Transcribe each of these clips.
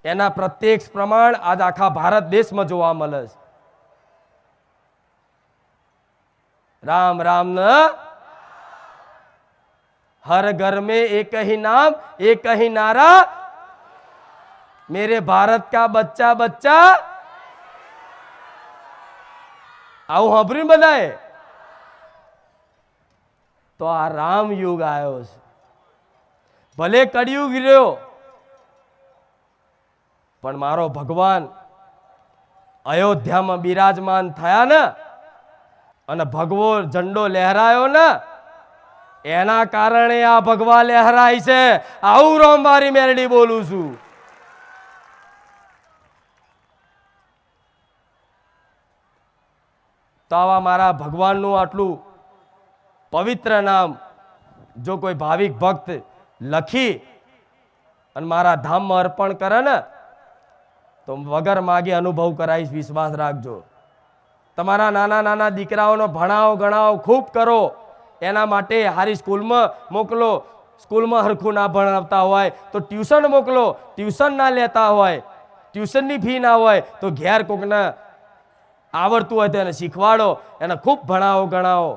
એના પ્રત્યક્ષ પ્રમાણ આજ આખા ભારત દેશમાં જોવા મળે છે. राम राम न हर घर में एक ही नाम एक ही नारा मेरे भारत का बच्चा बच्चा આવું સાંભળ્યું બધાએ? તો આ રામ યુગ આવ્યો છે. ભલે કળિયુગ રહ્યો પણ મારો ભગવાન અયોધ્યામાં બિરાજમાન થયા ને અને ભગવો ઝંડો લહેરાયો ને એના કારણે આ ભગવા લહેરાય છે. આવું રોમવારી મેરડી બોલું છું. તો આવા મારા ભગવાનનું આટલું પવિત્ર નામ જો કોઈ ભાવિક ભક્ત લખી અને મારા ધામમાં અર્પણ કરે ને તો વગર માગે અનુભવ કરાવીશ. વિશ્વાસ રાખજો. તમારા નાના નાના દીકરાઓનો ભણાવો ગણાવો ખૂબ કરો. એના માટે સારી સ્કૂલમાં મોકલો. સ્કૂલમાં હરખું ના ભણાવતા હોય તો ટ્યુશન મોકલો. ટ્યુશન ના લેતા હોય, ટ્યુશનની ફી ના હોય તો ઘેર કોકને આવડતું હોય તો એને શીખવાડો. એને ખૂબ ભણાવો ગણાવો,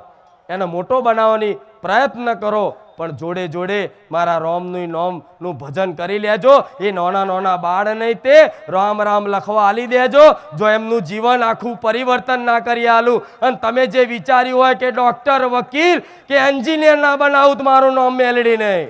એને મોટો બનાવવાની પ્રયત્ન કરો. પણ જોડે જોડે મારા રોમનું નોમનું ભજન કરી લેજો. એ નાના નાના બાળ નહીં તે રામ રામ લખવા આલી દેજો. જો એમનું જીવન આખું પરિવર્તન ના કરી આલું અને તમે જે વિચાર્યું હોય કે ડોક્ટર, વકીલ કે એન્જિનિયર ના બનાવું તો મારું નામ મેલડી નહીં.